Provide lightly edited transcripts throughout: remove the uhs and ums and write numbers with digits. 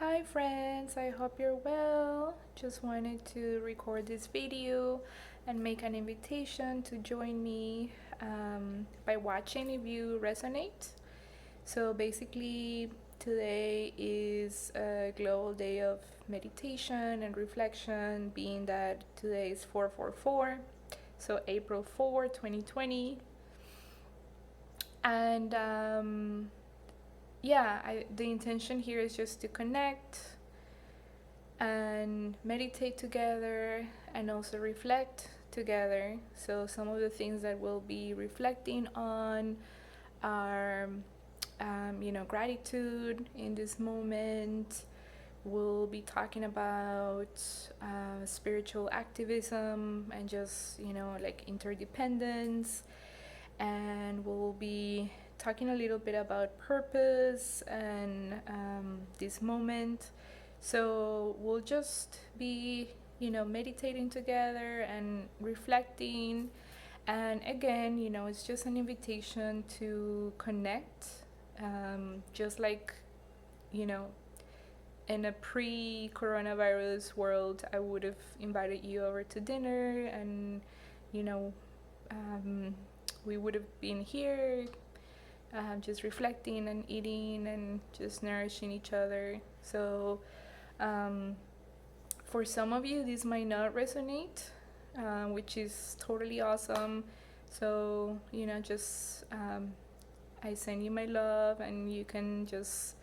Hi friends, I hope you're well. Just wanted to record this video and make an invitation to join me by watching if you resonate. So basically, today is a global day of meditation and reflection, being that today is 444, so April 4, 2020. And the intention here is just to connect and meditate together and also reflect together. So, some of the things that we'll be reflecting on are, gratitude in this moment. We'll be talking about spiritual activism and just, like interdependence. And we'll be talking a little bit about purpose and this moment. So we'll just be, meditating together and reflecting. And again, it's just an invitation to connect, just like, you know, in a pre-coronavirus world, I would have invited you over to dinner, and you know, we would have been here, just reflecting and eating and just nourishing each other. So, for some of you, this might not resonate, which is totally awesome. So, just I send you my love, and you can just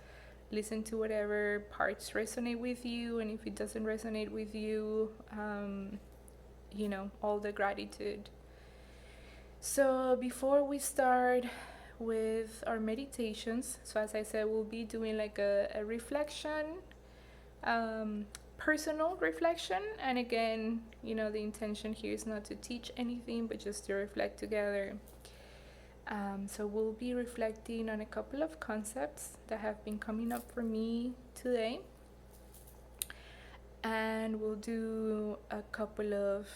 listen to whatever parts resonate with you. And if it doesn't resonate with you, all the gratitude. So, before we start with our meditations, so as I said, we'll be doing like a reflection, personal reflection. And again, the intention here is not to teach anything, but just to reflect together. So we'll be reflecting on a couple of concepts that have been coming up for me today. And we'll do a couple of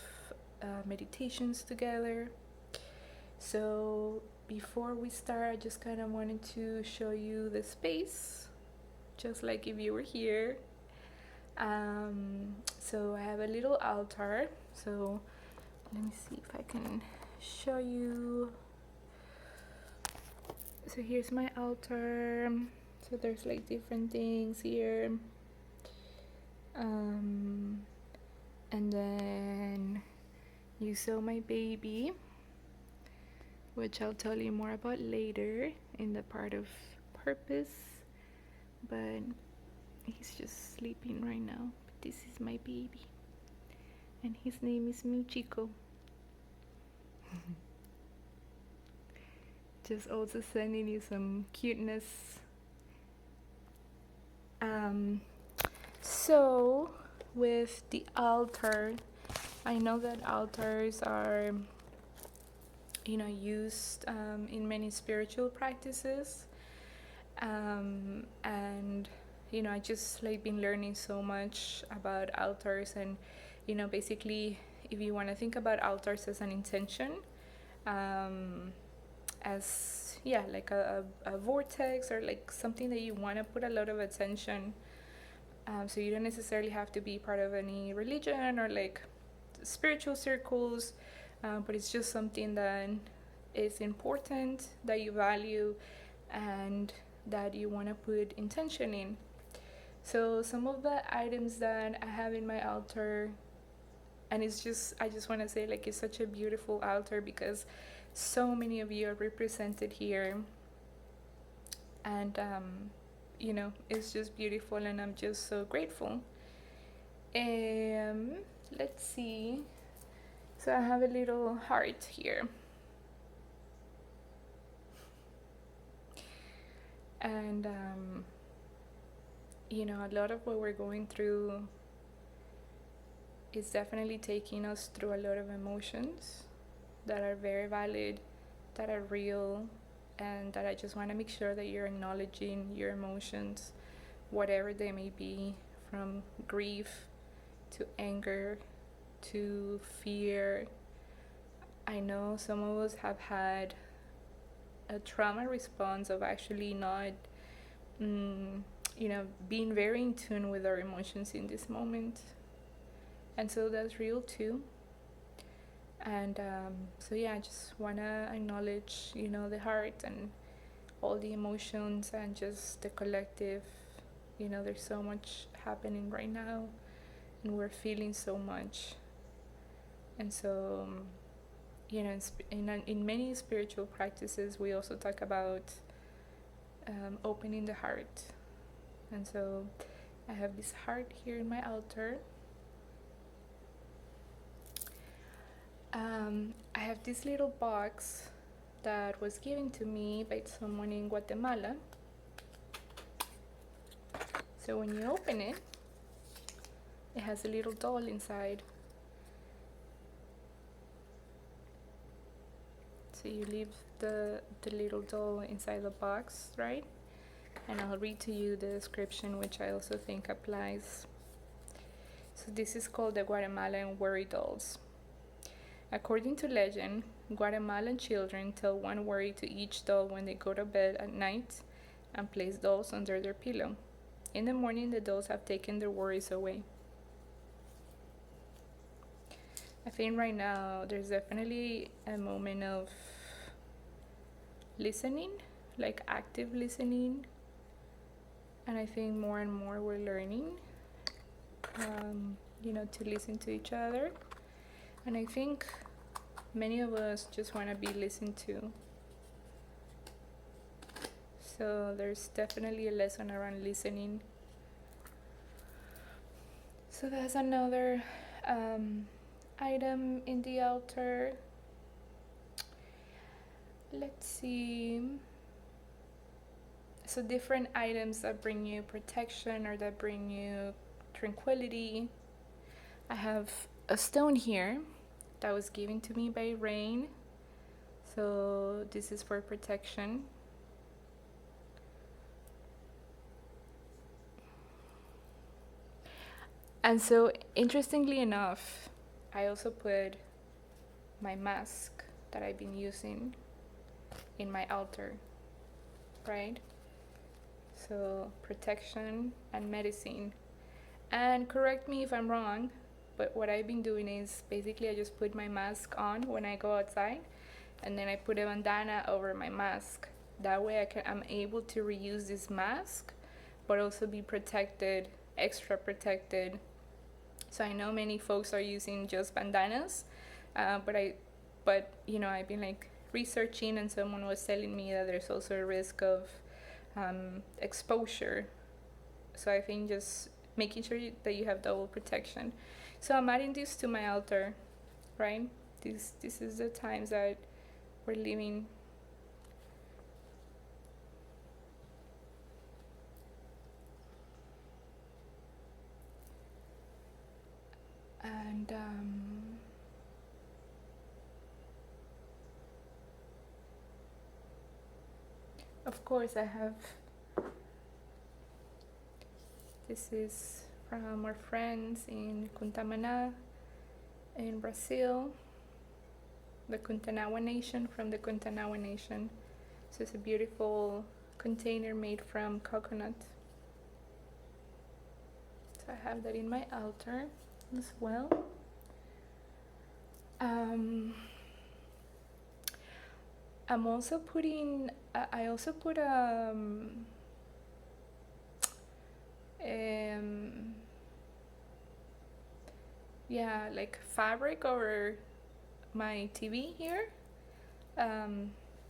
meditations together. So before we start, I just kind of wanted to show you the space, just like if you were here. So I have a little altar. So let me see if I can show you. So here's my altar. So there's like different things here. And then you saw my baby, which I'll tell you more about later in the part of purpose. But he's just sleeping right now. But this is my baby. And his name is Michiko. Just also sending you some cuteness. So with the altar, I know that altars are used in many spiritual practices, and I just like been learning so much about altars. And basically, if you want to think about altars as an intention, as like a vortex, or like something that you want to put a lot of attention. So you don't necessarily have to be part of any religion or like spiritual circles, but it's just something that is important, that you value, and that you want to put intention in. So some of the items that I have in my altar, and I just want to say, like, it's such a beautiful altar because so many of you are represented here, and it's just beautiful, and I'm just so grateful. Let's see. So I have a little heart here, and a lot of what we're going through is definitely taking us through a lot of emotions that are very valid, that are real, and that I just want to make sure that you're acknowledging your emotions, whatever they may be, from grief to anger to fear. I know some of us have had a trauma response of actually not being very in tune with our emotions in this moment. And so that's real too. And so yeah, I just want to acknowledge, the heart and all the emotions and just the collective. There's so much happening right now and we're feeling so much. And so, in many spiritual practices, we also talk about opening the heart. And so I have this heart here in my altar. I have this little box that was given to me by someone in Guatemala. So when you open it, it has a little doll inside. So you leave the little doll inside the box, right? And I'll read to you the description, which I also think applies. So this is called the Guatemalan worry dolls. According to legend, Guatemalan children tell one worry to each doll when they go to bed at night and place dolls under their pillow. In the morning, the dolls have taken their worries away. I think right now there's definitely a moment of listening, like active listening. And I think more and more we're learning, to listen to each other. And I think many of us just want to be listened to. So there's definitely a lesson around listening. So that's another item in the altar. Let's see. So different items that bring you protection or that bring you tranquility. I have a stone here that was given to me by Rain. So this is for protection. And so interestingly enough, I also put my mask that I've been using in my altar, right? So protection and medicine. And correct me if I'm wrong, but what I've been doing is basically I just put my mask on when I go outside, and then I put a bandana over my mask. That way I'm able to reuse this mask, but also be protected, extra protected. So I know many folks are using just bandanas, but I've been like researching, and someone was telling me that there's also a risk of exposure. So I think just making sure that you have double protection. So I'm adding this to my altar, right? This is the times that we're living. And of course I have, this is from our friends in Kuntamana in Brazil, the Kuntanawa Nation, from the Kuntanawa Nation. So it's a beautiful container made from coconut. So I have that in my altar as well. I'm also putting, I also put like fabric over my TV here,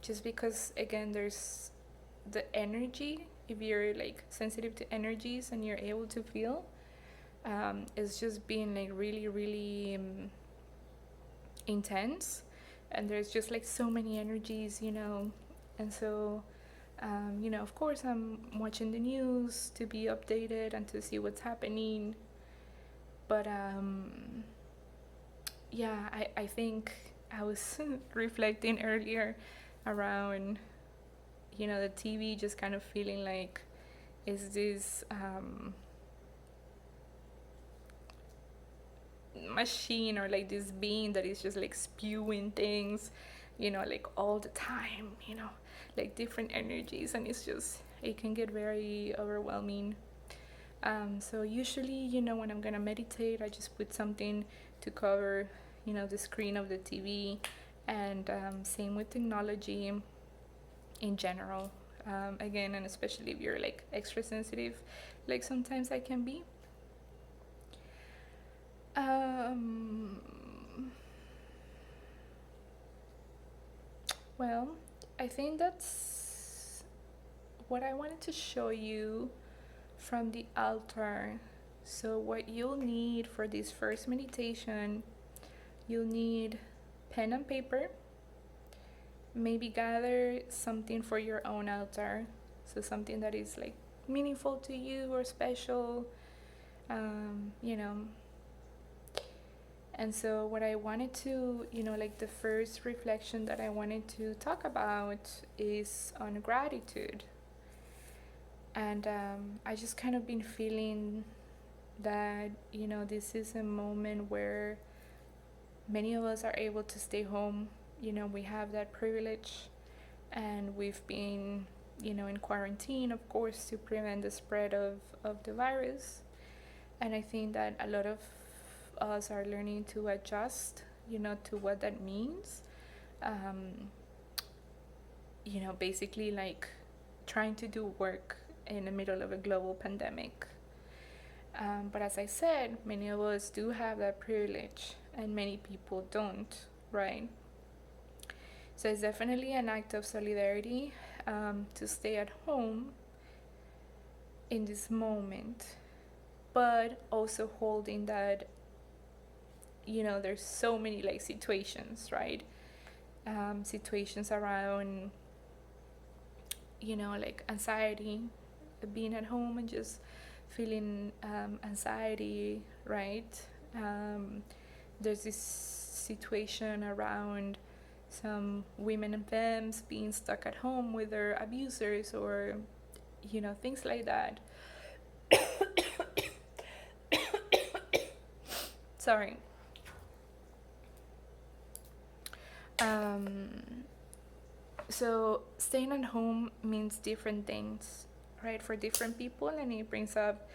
just because again there's the energy. If you're like sensitive to energies and you're able to feel, it's just being like really, really intense, and there's just like so many energies, and so of course I'm watching the news to be updated and to see what's happening, but I think I was reflecting earlier around the TV just kind of feeling like is this machine or like this being that is just like spewing things like all the time, like different energies, and it's just it can get very overwhelming. So usually, when I'm gonna meditate, I just put something to cover, the screen of the TV, and same with technology in general. Again, and especially if you're like extra sensitive, like sometimes I can be. Well, I think that's what I wanted to show you from the altar. So, what you'll need for this first meditation, you'll need pen and paper. Maybe gather something for your own altar. So, something that is like meaningful to you or special, you know. And so, what I wanted to, like the first reflection that I wanted to talk about is on gratitude. And I just kind of been feeling that, this is a moment where many of us are able to stay home. We have that privilege, and we've been, in quarantine, of course, to prevent the spread of the virus. And I think that a lot of us are learning to adjust, to what that means. Basically like trying to do work in the middle of a global pandemic. But as I said, many of us do have that privilege, and many people don't, right? So it's definitely an act of solidarity to stay at home in this moment, but also holding that, there's so many like situations, right? Situations around, like anxiety, being at home and just feeling anxiety, right? There's this situation around some women and femmes being stuck at home with their abusers, or things like that. Sorry. So staying at home means different things, right, for different people, and it brings up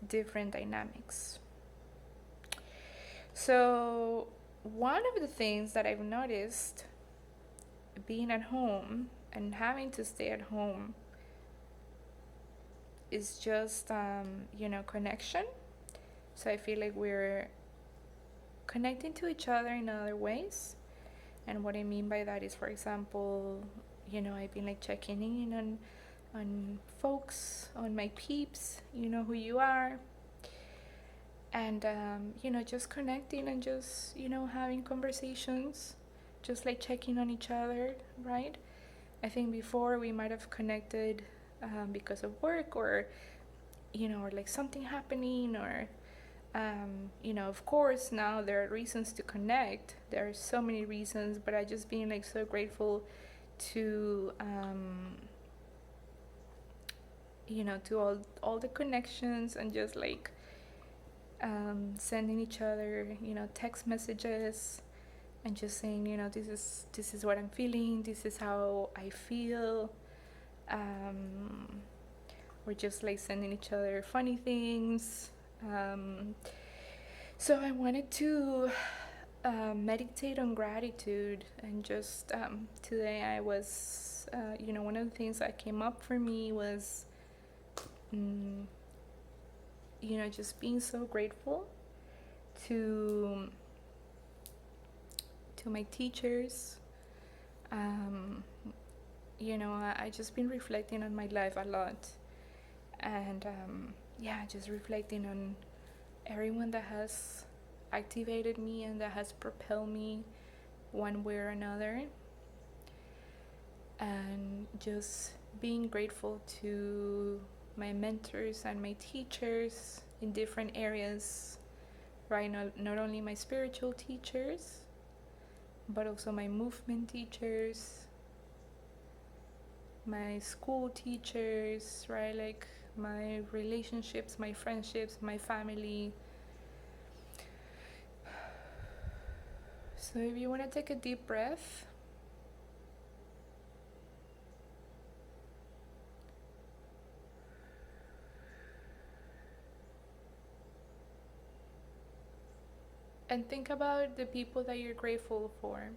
different dynamics. So one of the things that I've noticed being at home and having to stay at home is just connection. So I feel like we're connecting to each other in other ways. And what I mean by that is, for example, I've been like checking in on folks, on my peeps, who you are, and just connecting and just having conversations, just like checking on each other, right? I think before we might have connected because of work, or or like something happening, or of course now there are reasons to connect. There are so many reasons, but I just been like so grateful to to all the connections, and just like sending each other text messages, and just saying this is what I'm feeling, this is how I feel. We're just like sending each other funny things. So I wanted to meditate on gratitude, and just today I was, one of the things that came up for me was, just being so grateful to my teachers. I just been reflecting on my life a lot, and just reflecting on everyone that has activated me and that has propelled me one way or another, and just being grateful to my mentors and my teachers in different areas, right? Not only my spiritual teachers, but also my movement teachers, my school teachers, right? Like my relationships, my friendships, my family. So if you want to take a deep breath, And think about the people that you're grateful for.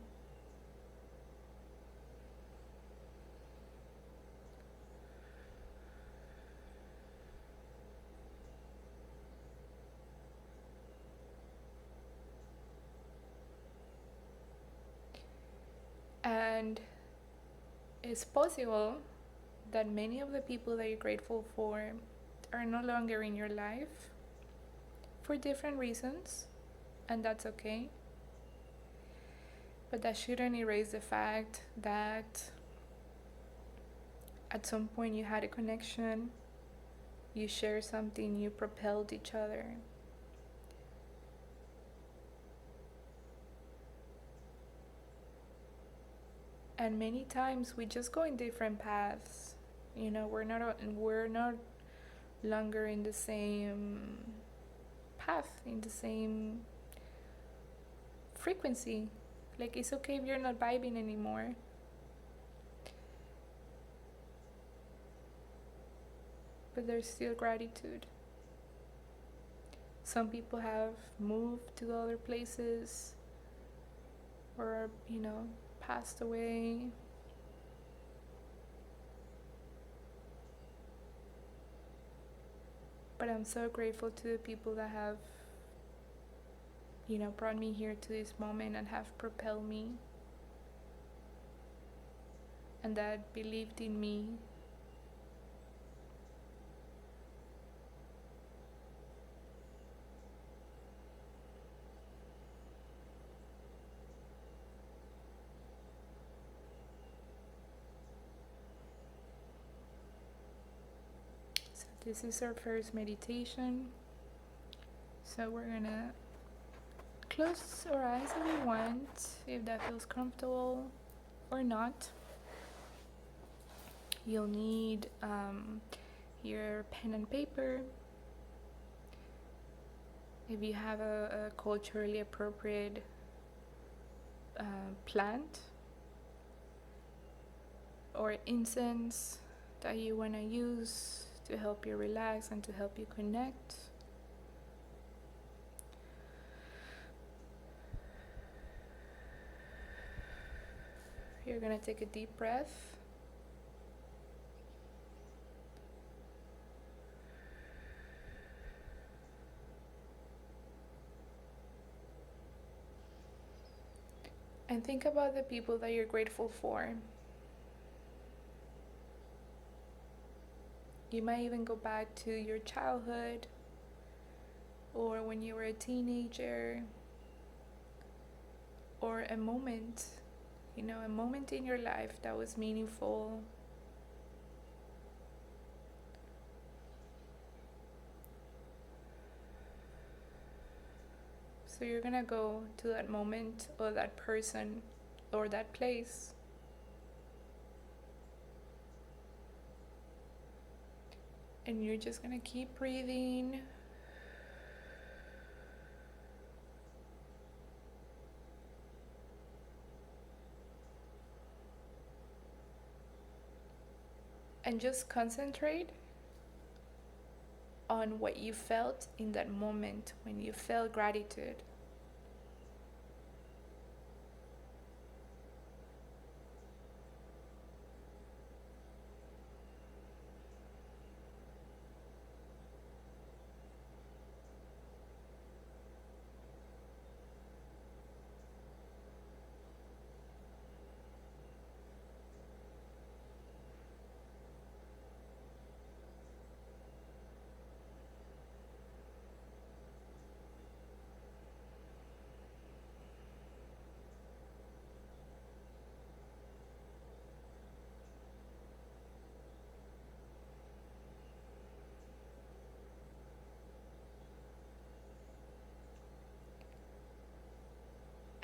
And it's possible that many of the people that you're grateful for are no longer in your life for different reasons, and that's okay. But that shouldn't erase the fact that at some point you had a connection, you shared something, you propelled each other. And many times we just go in different paths. You know, we're not longer in the same path, in the same frequency. Like, it's okay if you're not vibing anymore. But there's still gratitude. Some people have moved to other places or, passed away. But I'm so grateful to the people that have, brought me here to this moment and have propelled me and that believed in me. So this is our first meditation. So we're gonna close our eyes if you want, if that feels comfortable or not. You'll need your pen and paper. If you have a culturally appropriate plant or incense that you want to use to help you relax and to help you connect. You're going to take a deep breath. And think about the people that you're grateful for. You might even go back to your childhood or when you were a teenager, or a moment, a moment in your life that was meaningful. So you're gonna go to that moment or that person or that place. And you're just gonna keep breathing. And just concentrate on what you felt in that moment when you felt gratitude.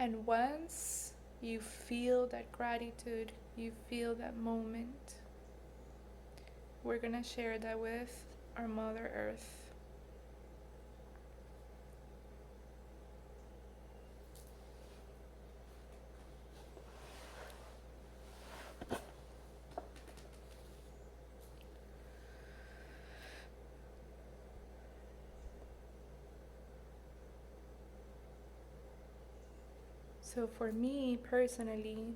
And once you feel that gratitude, you feel that moment, we're gonna share that with our Mother Earth. So for me personally,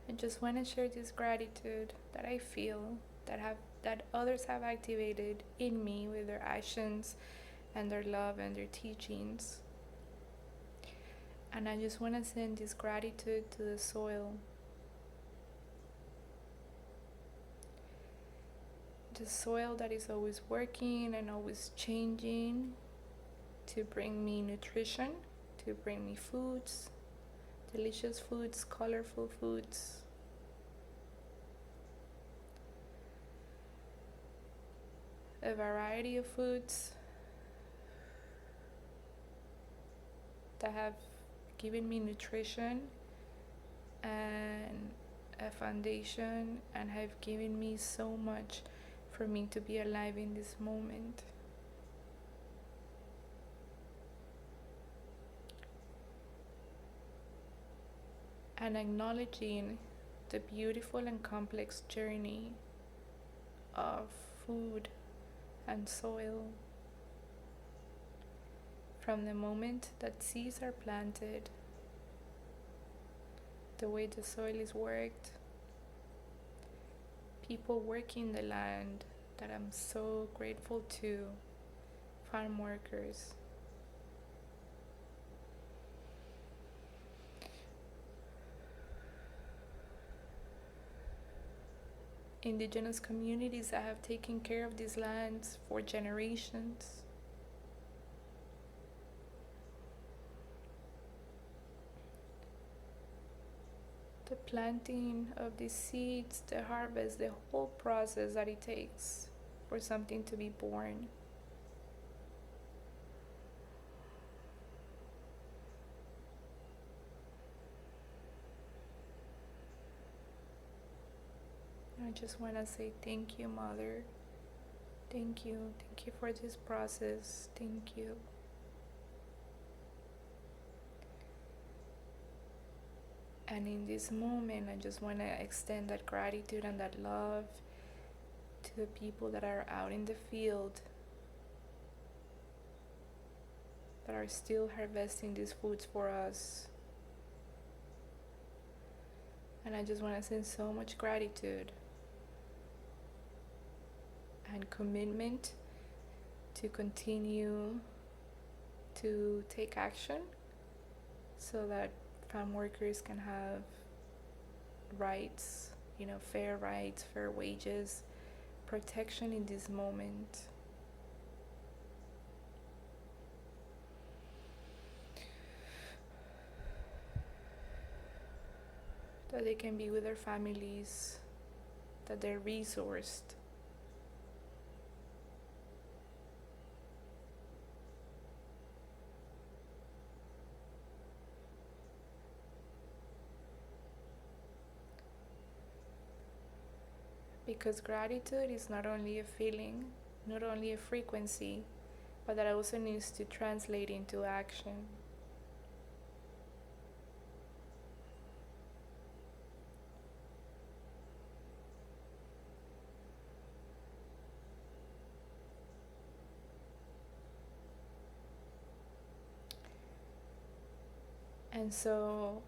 I just want to share this gratitude that I feel that others have activated in me with their actions and their love and their teachings. And I just want to send this gratitude to the soil. The soil that is always working and always changing to bring me nutrition, to bring me foods, delicious foods, colorful foods. A variety of foods that have given me nutrition and a foundation and have given me so much for me to be alive in this moment. And acknowledging the beautiful and complex journey of food and soil from the moment that seeds are planted, the way the soil is worked, people working the land that I'm so grateful to, farm workers. Indigenous communities that have taken care of these lands for generations. The planting of these seeds, the harvest, the whole process that it takes for something to be born. I just want to say thank you, Mother. Thank you. Thank you for this process. Thank you. And in this moment, I just want to extend that gratitude and that love to the people that are out in the field, that are still harvesting these foods for us. And I just want to send so much gratitude and commitment to continue to take action so that farm workers can have rights, fair rights, fair wages, protection in this moment. That they can be with their families, that they're resourced. Because gratitude is not only a feeling, not only a frequency, but that also needs to translate into action. And so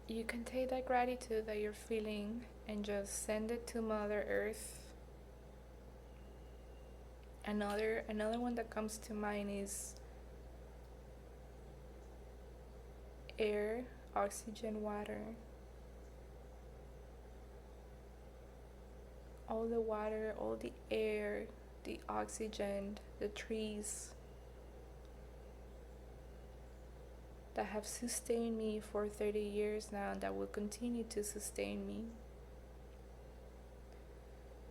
you can take that gratitude that you're feeling and just send it to Mother Earth. Another one that comes to mind is air, oxygen, water. All the water, all the air, the oxygen, the trees that have sustained me for 30 years now and that will continue to sustain me.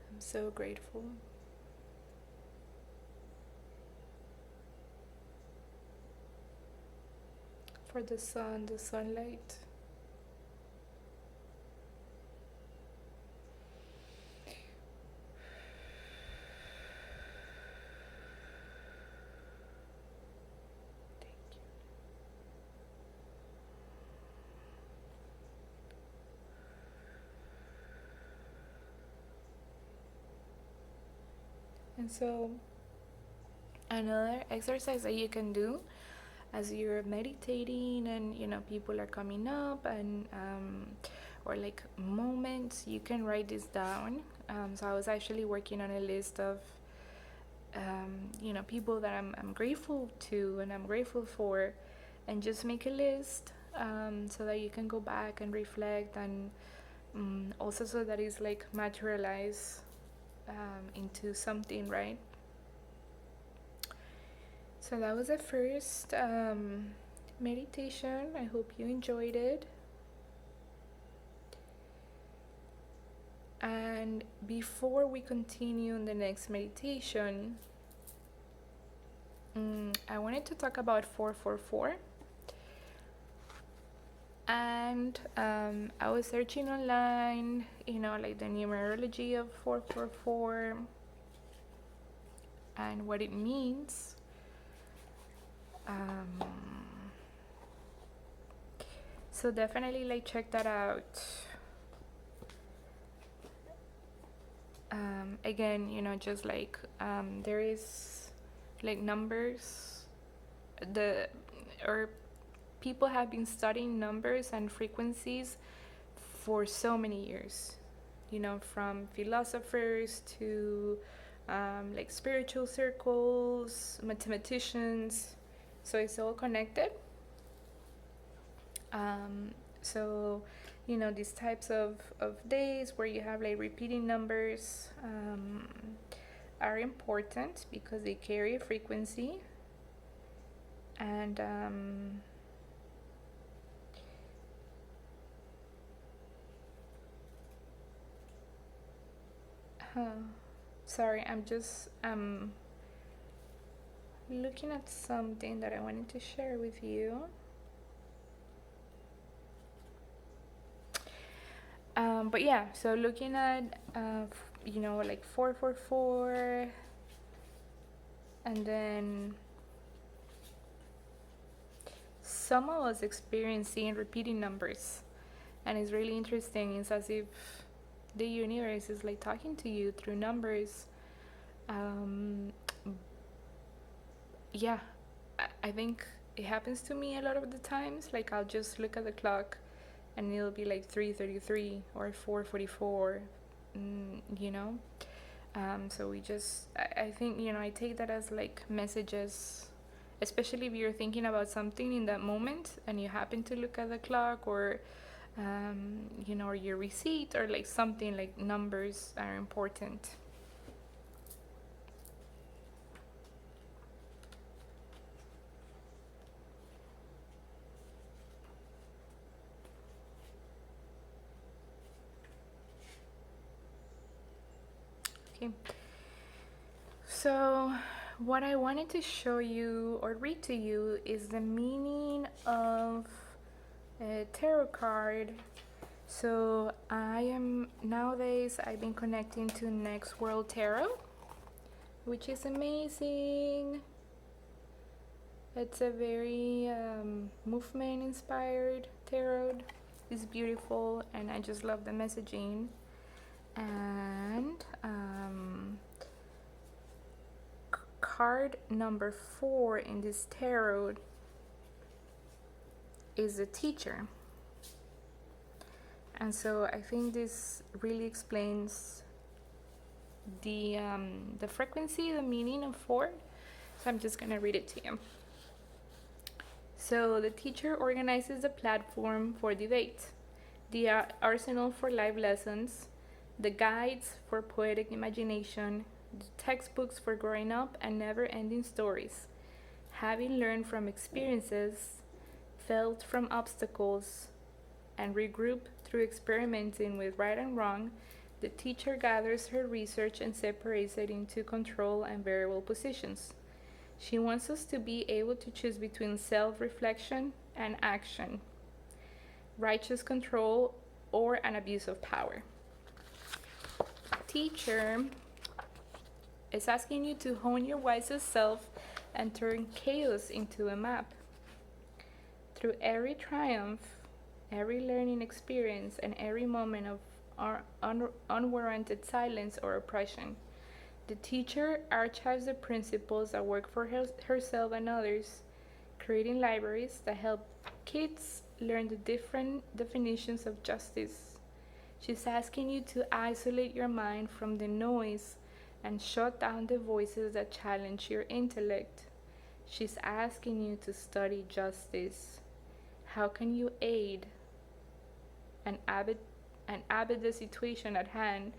I'm so grateful. For the sun, the sunlight. And so another exercise that you can do as you're meditating and people are coming up and or like moments, you can write this down. So I was actually working on a list of people that I'm grateful to and I'm grateful for, and just make a list, so that you can go back and reflect, and also so that it's like materialized into something, right? So that was the first meditation. I hope you enjoyed it. And before we continue on the next meditation, I wanted to talk about 444. And I was searching online, like the numerology of 444 and what it means. So definitely like check that out. Again, just like there is like numbers, or people have been studying numbers and frequencies for so many years, from philosophers to like spiritual circles, mathematicians. So it's all connected. So these types of days where you have like repeating numbers are important because they carry a frequency. And sorry, I'm just looking at something that I wanted to share with you. But yeah, so looking at like 444, and then some of us experiencing repeating numbers, and it's really interesting. It's as if the universe is like talking to you through numbers. Yeah, I think it happens to me a lot of the times. Like I'll just look at the clock and it'll be like 3:33 or 4:44, so we just, I think, I take that as like messages, especially if you're thinking about something in that moment and you happen to look at the clock, or or your receipt, or like something, like numbers are important. Okay, so what I wanted to show you or read to you is the meaning of a tarot card. So nowadays I've been connecting to Next World Tarot, which is amazing. It's a very movement inspired tarot. It's beautiful and I just love the messaging. And card number 4 in this tarot is the Teacher. And so I think this really explains the frequency, the meaning of 4. So I'm just gonna read it to you. So the Teacher organizes the platform for debate, the arsenal for life lessons, the guides for poetic imagination, the textbooks for growing up and never-ending stories. Having learned from experiences, felt from obstacles, and regrouped through experimenting with right and wrong, the Teacher gathers her research and separates it into control and variable positions. She wants us to be able to choose between self-reflection and action, righteous control, or an abuse of power. Teacher is asking you to hone your wisest self and turn chaos into a map. Through every triumph, every learning experience, and every moment of unwarranted silence or oppression, the Teacher archives the principles that work for herself and others, creating libraries that help kids learn the different definitions of justice. She's asking you to isolate your mind from the noise and shut down the voices that challenge your intellect. She's asking you to study justice. How can you aid and abbot the situation at hand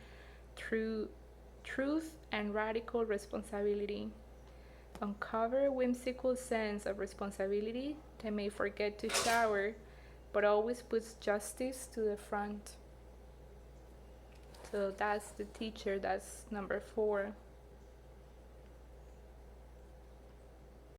through truth and radical responsibility? Uncover a whimsical sense of responsibility that may forget to shower, but always puts justice to the front. So that's the teacher, that's number 4.